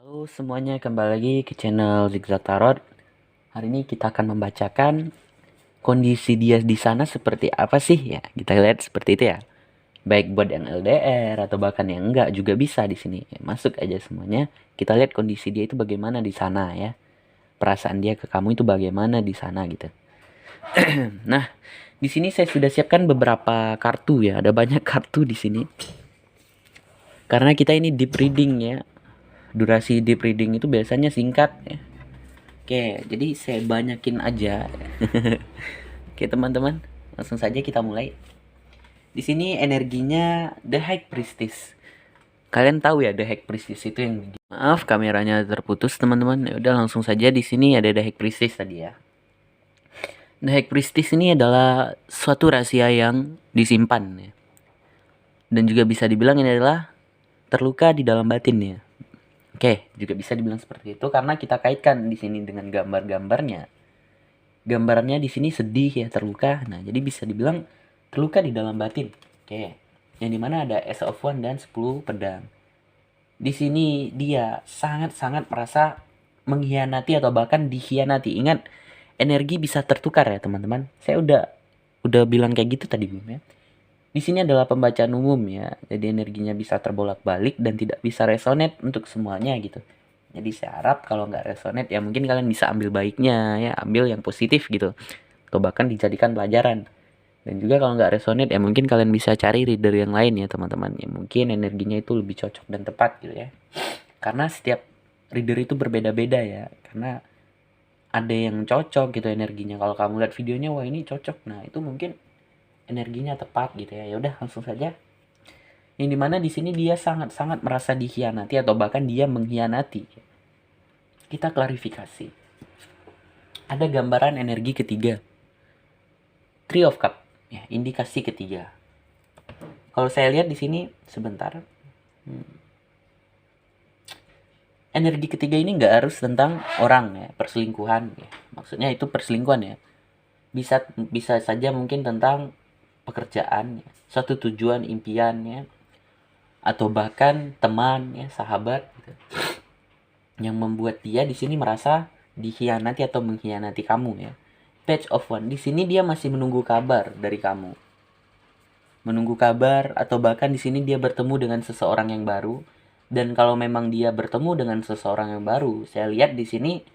Halo semuanya, kembali lagi ke channel Zigzag Tarot. Hari ini kita akan membacakan kondisi dia di sana seperti apa sih ya. Kita lihat seperti itu ya. Baik buat yang LDR atau bahkan yang enggak juga bisa di sini. Ya, masuk aja semuanya. Kita lihat kondisi dia itu bagaimana di sana ya. Perasaan dia ke kamu itu bagaimana di sana gitu. Nah, di sini saya sudah siapkan beberapa kartu ya. Ada banyak kartu di sini. Karena kita ini deep reading ya. Durasi deep reading itu biasanya singkat ya. Oke, jadi saya banyakin aja. Oke, teman-teman, langsung saja kita mulai. Di sini energinya The High Priestess. Kalian tahu ya The High Priestess itu yang maaf kameranya terputus, teman-teman. Ya udah langsung saja di sini ada The High Priestess tadi ya. The High Priestess ini adalah suatu rahasia yang disimpan ya. Dan juga bisa dibilang ini adalah terluka di dalam batinnya. Oke, juga bisa dibilang seperti itu karena kita kaitkan di sini dengan gambar-gambarnya. Gambarnya di sini sedih ya, terluka. Nah, jadi bisa dibilang terluka di dalam batin. Oke. Yang dimana ada Ace of Wands dan 10 pedang. Di sini dia sangat-sangat merasa mengkhianati atau bahkan dikhianati. Ingat, energi bisa tertukar ya, teman-teman. Saya udah bilang kayak gitu tadi, Bim ya. Di sini adalah pembacaan umum ya. Jadi energinya bisa terbolak-balik dan tidak bisa resonate untuk semuanya gitu. Jadi saya harap kalau nggak resonate ya mungkin kalian bisa ambil baiknya ya, ambil yang positif gitu. Atau bahkan dijadikan pelajaran. Dan juga kalau nggak resonate ya mungkin kalian bisa cari reader yang lain ya teman-teman. Ya mungkin energinya itu lebih cocok dan tepat gitu ya. Karena setiap reader itu berbeda-beda ya. Karena ada yang cocok gitu energinya. Kalau kamu lihat videonya wah ini cocok. Nah, itu mungkin energinya tepat gitu ya. Ya udah langsung saja. Yang dimana di sini dia sangat-sangat merasa dikhianati atau bahkan dia mengkhianati. Kita klarifikasi. Ada gambaran energi ketiga. Three of Cup. Ya, indikasi ketiga. Kalau saya lihat di sini sebentar. Energi ketiga ini nggak harus tentang orang ya, perselingkuhan ya. Maksudnya itu perselingkuhan ya. Bisa bisa saja mungkin tentang pekerjaan ya, suatu tujuan impian ya, atau bahkan teman ya, sahabat gitu. Yang membuat dia di sini merasa dikhianati atau mengkhianati kamu ya. Page of One di sini dia masih menunggu kabar dari kamu. Menunggu kabar atau bahkan di sini dia bertemu dengan seseorang yang baru. Dan kalau memang dia bertemu dengan seseorang yang baru, saya lihat di sini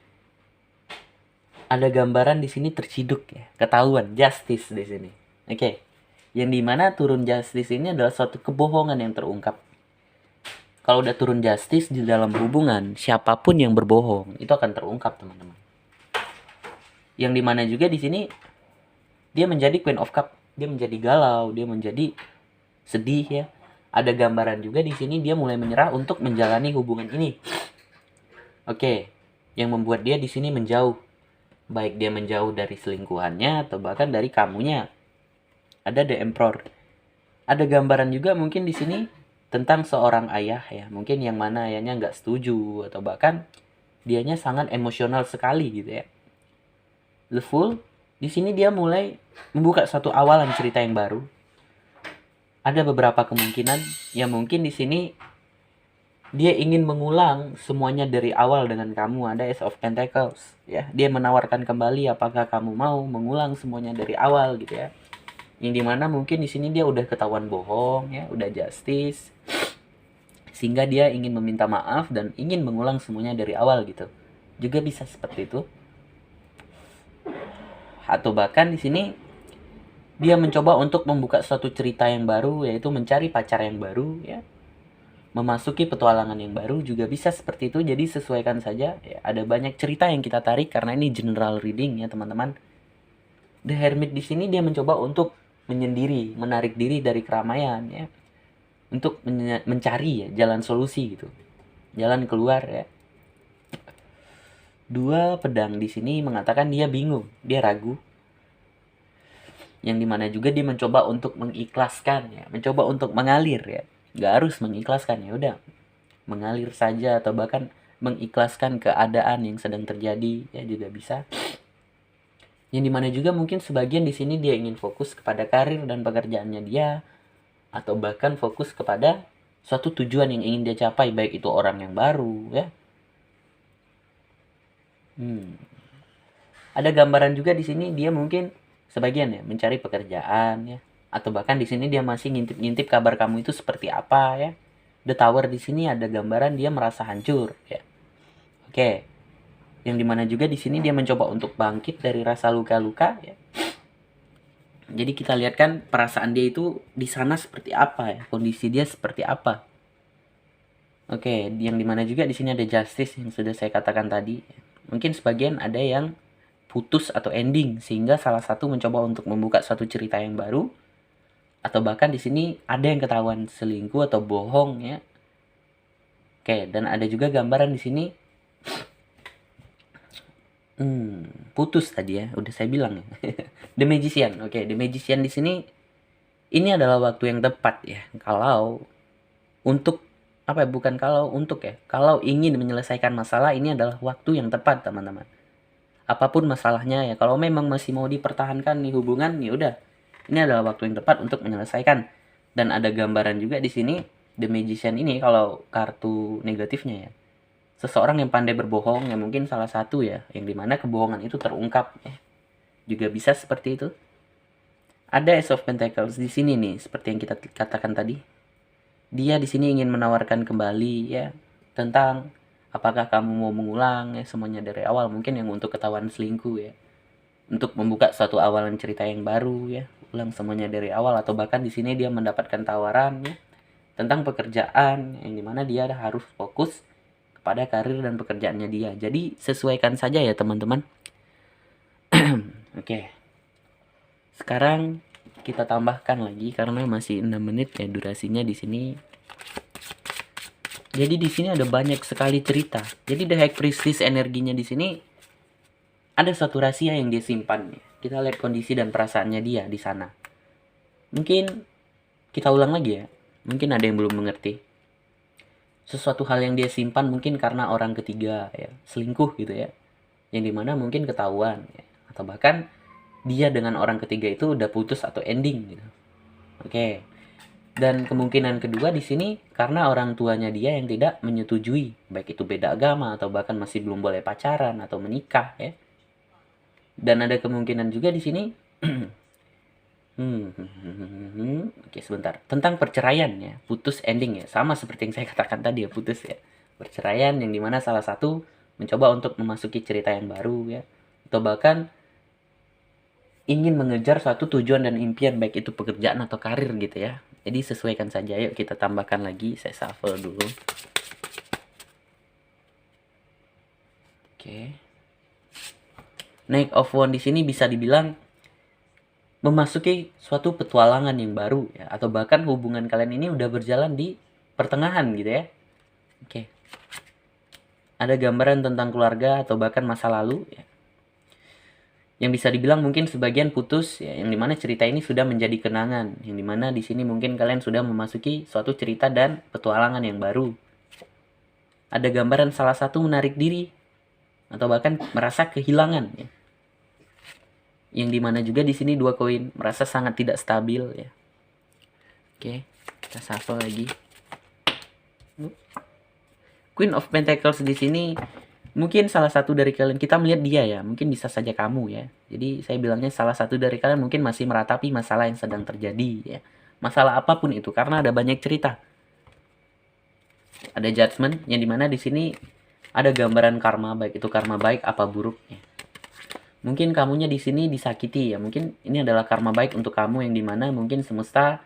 ada gambaran di sini terciduk ya, ketahuan justice di sini. Oke. Yang dimana turun justice ini adalah suatu kebohongan yang terungkap. Kalau udah turun justice di dalam hubungan, siapapun yang berbohong itu akan terungkap, teman-teman. Yang dimana juga di sini dia menjadi Queen of Cup, dia menjadi galau, dia menjadi sedih ya. Ada gambaran juga di sini dia mulai menyerah untuk menjalani hubungan ini. Oke, yang membuat dia di sini menjauh, baik dia menjauh dari selingkuhannya atau bahkan dari kamunya. Ada The Emperor. Ada gambaran juga mungkin di sini tentang seorang ayah ya, mungkin yang mana ayahnya nggak setuju atau bahkan dianya sangat emosional sekali gitu ya. The Fool di sini dia mulai membuka satu awalan cerita yang baru. Ada beberapa kemungkinan yang mungkin di sini dia ingin mengulang semuanya dari awal dengan kamu. Ada Ace of Pentacles ya. Dia menawarkan kembali apakah kamu mau mengulang semuanya dari awal gitu ya. Yang dimana mungkin di sini dia udah ketahuan bohong ya, udah justice. Sehingga dia ingin meminta maaf dan ingin mengulang semuanya dari awal gitu. Juga bisa seperti itu. Atau bahkan di sini dia mencoba untuk membuka suatu cerita yang baru, yaitu mencari pacar yang baru ya, memasuki petualangan yang baru juga bisa seperti itu. Jadi sesuaikan saja ya, ada banyak cerita yang kita tarik karena ini general reading ya teman-teman. The Hermit di sini dia mencoba untuk menyendiri, menarik diri dari keramaian ya, untuk mencari ya jalan solusi gitu, jalan keluar ya. Dua pedang di sini mengatakan dia bingung, dia ragu. Yang dimana juga dia mencoba untuk mengikhlaskan ya, mencoba untuk mengalir ya, nggak harus mengikhlaskan ya, udah mengalir saja atau bahkan mengikhlaskan keadaan yang sedang terjadi ya juga bisa. Yang dimana juga mungkin sebagian di sini dia ingin fokus kepada karir dan pekerjaannya dia, atau bahkan fokus kepada suatu tujuan yang ingin dia capai, baik itu orang yang baru ya, Hmm. Ada gambaran juga di sini dia mungkin sebagian ya mencari pekerjaan ya, atau bahkan di sini dia masih ngintip-ngintip kabar kamu itu seperti apa ya. The Tower di sini ada gambaran dia merasa hancur ya. Oke. Yang dimana juga di sini dia mencoba untuk bangkit dari rasa luka-luka ya. Jadi kita lihat kan perasaan dia itu di sana seperti apa ya, kondisi dia seperti apa. Oke, yang dimana juga di sini ada justice yang sudah saya katakan tadi. Mungkin sebagian ada yang putus atau ending sehingga salah satu mencoba untuk membuka suatu cerita yang baru, atau bahkan di sini ada yang ketahuan selingkuh atau bohong ya. Oke, dan ada juga gambaran di sini putus tadi ya, udah saya bilang ya. The Magician. Oke, The Magician di sini ini adalah waktu yang tepat ya. Kalau untuk apa ya, bukan kalau untuk ya. Kalau ingin menyelesaikan masalah, ini adalah waktu yang tepat, teman-teman. Apapun masalahnya ya, kalau memang masih mau dipertahankan nih hubungan, ya udah. Ini adalah waktu yang tepat untuk menyelesaikan. Dan ada gambaran juga di sini The Magician ini kalau kartu negatifnya ya. Seseorang yang pandai berbohong ya, mungkin salah satu ya, yang dimana kebohongan itu terungkap ya. Juga bisa seperti itu. Ada Ace of Pentacles di sini nih, seperti yang kita katakan tadi. Dia di sini ingin menawarkan kembali ya tentang apakah kamu mau mengulang ya semuanya dari awal, mungkin yang untuk ketahuan selingkuh ya. Untuk membuka suatu awalan cerita yang baru ya, ulang semuanya dari awal, atau bahkan di sini dia mendapatkan tawaran ya tentang pekerjaan yang dimana dia harus fokus kepada karir dan pekerjaannya dia. Jadi sesuaikan saja ya teman-teman. Oke. Sekarang kita tambahkan lagi karena masih 6 menit ya durasinya di sini. Jadi di sini ada banyak sekali cerita. Jadi The High Priestess energinya di sini ada satu rahasia yang dia simpan. Kita lihat kondisi dan perasaannya dia di sana. Mungkin kita ulang lagi ya. Mungkin ada yang belum mengerti. Sesuatu hal yang dia simpan mungkin karena orang ketiga ya, selingkuh gitu ya. Yang dimana mungkin ketahuan ya. Atau bahkan dia dengan orang ketiga itu udah putus atau ending gitu. Oke. Dan kemungkinan kedua di sini karena orang tuanya dia yang tidak menyetujui, baik itu beda agama atau bahkan masih belum boleh pacaran atau menikah ya. Dan ada kemungkinan juga di sini oke sebentar, tentang perceraian ya, putus ending ya, sama seperti yang saya katakan tadi ya, putus ya, perceraian yang dimana salah satu mencoba untuk memasuki cerita yang baru ya, atau bahkan ingin mengejar suatu tujuan dan impian, baik itu pekerjaan atau karir gitu ya. Jadi sesuaikan saja. Yuk kita tambahkan lagi, saya shuffle dulu. Oke. Knight of Wands di sini bisa dibilang memasuki suatu petualangan yang baru ya, atau bahkan hubungan kalian ini udah berjalan di pertengahan gitu ya. Oke. Ada gambaran tentang keluarga atau bahkan masa lalu ya. Yang bisa dibilang mungkin sebagian putus ya, yang dimana cerita ini sudah menjadi kenangan, yang dimana di sini mungkin kalian sudah memasuki suatu cerita dan petualangan yang baru. Ada gambaran salah satu menarik diri atau bahkan merasa kehilangan ya. Yang dimana juga di sini 2 koin merasa sangat tidak stabil ya. Oke, kita shuffle lagi. Queen of Pentacles di sini mungkin salah satu dari kalian, kita melihat dia ya, mungkin bisa saja kamu ya. Jadi saya bilangnya salah satu dari kalian mungkin masih meratapi masalah yang sedang terjadi ya. Masalah apapun itu, karena ada banyak cerita. Ada judgment yang dimana di sini ada gambaran karma, baik itu karma baik apa buruk ya. Mungkin kamunya di sini disakiti ya, mungkin ini adalah karma baik untuk kamu yang dimana mungkin semesta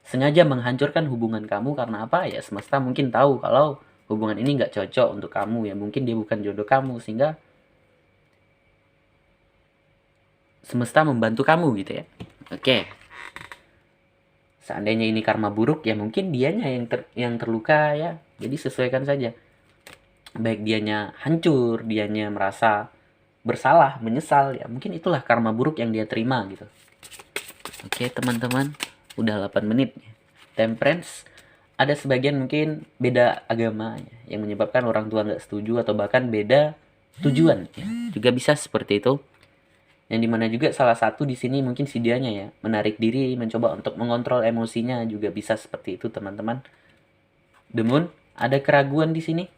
sengaja menghancurkan hubungan kamu karena apa ya, semesta mungkin tahu kalau hubungan ini nggak cocok untuk kamu ya, mungkin dia bukan jodoh kamu sehingga semesta membantu kamu gitu ya. Oke. Seandainya ini karma buruk ya mungkin dianya yang terluka ya. Jadi sesuaikan saja. Baik dianya hancur, dianya merasa bersalah, menyesal ya, mungkin itulah karma buruk yang dia terima gitu. Oke, teman-teman, udah 8 menit. Temperance, ada sebagian mungkin beda agama ya, yang menyebabkan orang tua nggak setuju atau bahkan beda tujuan ya. Juga bisa seperti itu. Yang dimana juga salah satu di sini mungkin si dianya ya menarik diri, mencoba untuk mengontrol emosinya, juga bisa seperti itu teman-teman. The Moon, ada keraguan di sini.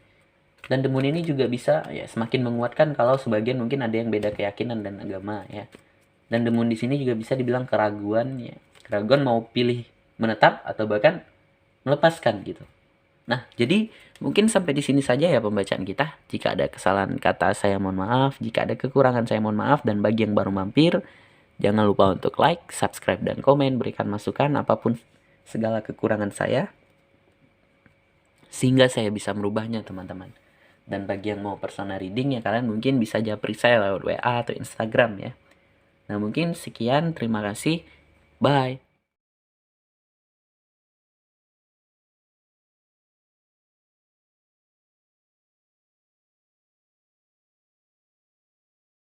Dan The Moon ini juga bisa ya semakin menguatkan kalau sebagian mungkin ada yang beda keyakinan dan agama ya. Dan The Moon di sini juga bisa dibilang keraguan ya. Keraguan mau pilih menetap atau bahkan melepaskan gitu. Nah, jadi mungkin sampai di sini saja ya pembacaan kita. Jika ada kesalahan kata saya mohon maaf, jika ada kekurangan saya mohon maaf, dan bagi yang baru mampir, jangan lupa untuk like, subscribe, dan komen, berikan masukan apapun segala kekurangan saya, sehingga saya bisa merubahnya teman-teman. Dan bagi yang mau personal reading ya kalian mungkin bisa japri saya lewat WA atau Instagram ya. Nah mungkin sekian, terima kasih, bye.